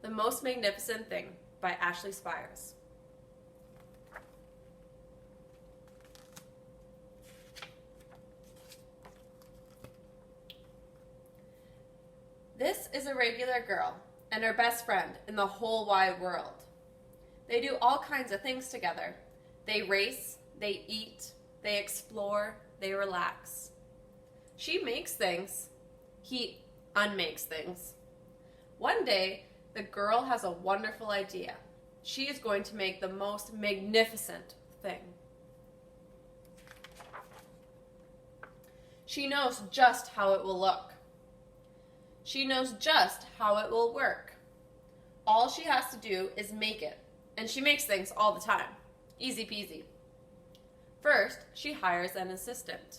The Most Magnificent Thing by Ashley Spires. This is a regular girl and her best friend in the whole wide world. They do all kinds of things together. They race, they eat, they explore, they relax. She makes things. He unmakes things. One day, the girl has a wonderful idea. She is going to make the most magnificent thing. She knows just how it will look. She knows just how it will work. All she has to do is make it, and she makes things all the time. Easy peasy. First, she hires an assistant.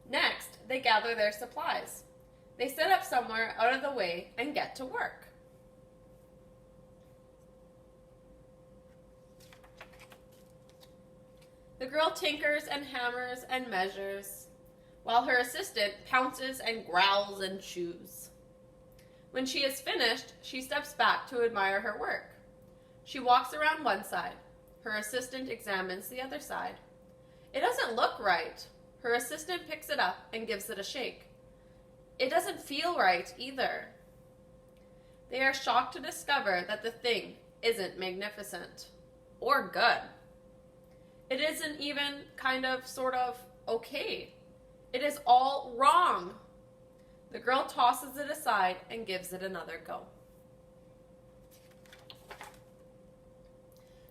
Next, they gather their supplies. They set up somewhere out of the way and get to work. The girl tinkers and hammers and measures, while her assistant pounces and growls and chews. When she is finished, she steps back to admire her work. She walks around one side. Her assistant examines the other side. It doesn't look right. Her assistant picks it up and gives it a shake. It doesn't feel right either. They are shocked to discover that the thing isn't magnificent or good. It isn't even sort of okay. It is all wrong. The girl tosses it aside and gives it another go.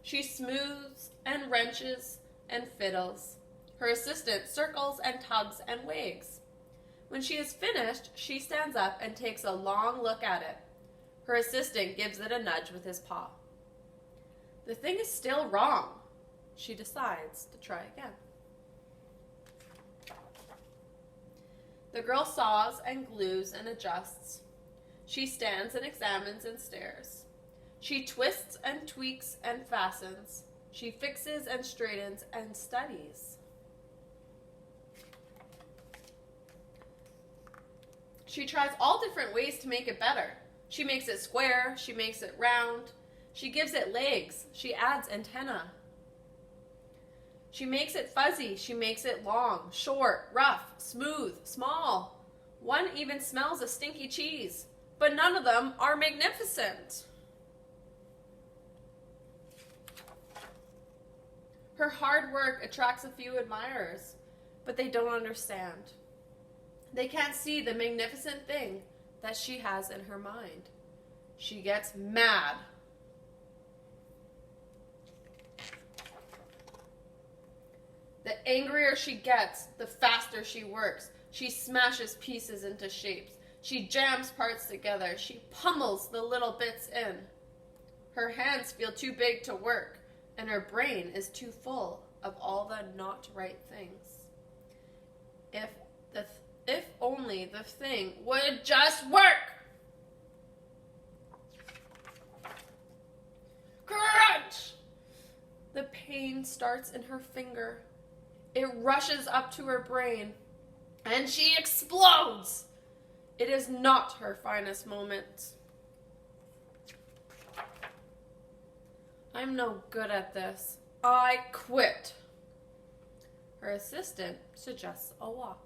She smooths and wrenches and fiddles. Her assistant circles and tugs and wags. When she is finished, she stands up and takes a long look at it. Her assistant gives it a nudge with his paw. The thing is still wrong. She decides to try again. The girl saws and glues and adjusts. She stands and examines and stares. She twists and tweaks and fastens. She fixes and straightens and studies. She tries all different ways to make it better. She makes it square. She makes it round. She gives it legs. She adds antenna. She makes it fuzzy. She makes it long, short, rough, smooth, small. One even smells of stinky cheese, but none of them are magnificent. Her hard work attracts a few admirers, but they don't understand. They can't see the magnificent thing that she has in her mind. She gets mad. The angrier she gets, the faster she works. She smashes pieces into shapes. She jams parts together. She pummels the little bits in. Her hands feel too big to work, and her brain is too full of all the not right things. If only the thing would just work! Crunch! The pain starts in her finger. It rushes up to her brain, and she explodes. It is not her finest moment. I'm no good at this. I quit. Her assistant suggests a walk.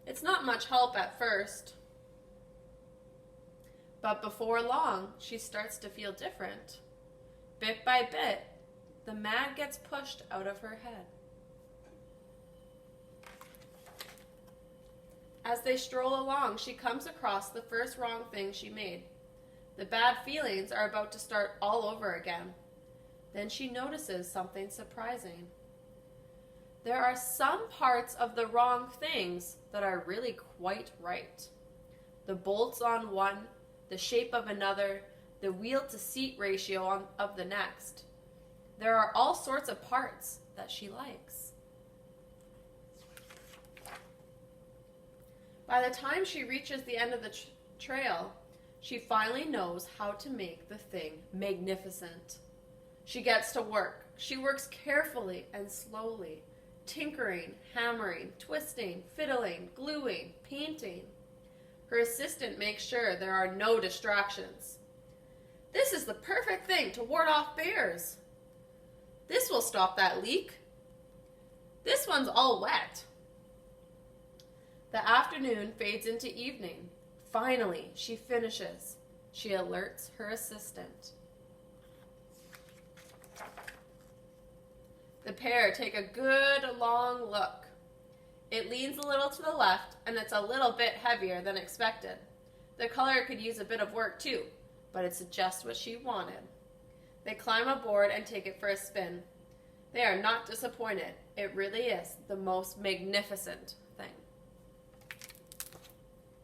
It's not much help at first, but before long, she starts to feel different. Bit by bit, the mad gets pushed out of her head. As they stroll along, she comes across the first wrong thing she made. The bad feelings are about to start all over again. Then she notices something surprising. There are some parts of the wrong things that are really quite right. The bolts on one, the shape of another, the wheel-to-seat ratio of the next. There are all sorts of parts that she likes. By the time she reaches the end of the trail, she finally knows how to make the thing magnificent. She gets to work. She works carefully and slowly, tinkering, hammering, twisting, fiddling, gluing, painting. Her assistant makes sure there are no distractions. This is the perfect thing to ward off bears. This will stop that leak. This one's all wet. The afternoon fades into evening. Finally, she finishes. She alerts her assistant. The pair take a good long look. It leans a little to the left, and it's a little bit heavier than expected. The color could use a bit of work too, but it's just what she wanted. They climb aboard and take it for a spin. They are not disappointed. It really is the most magnificent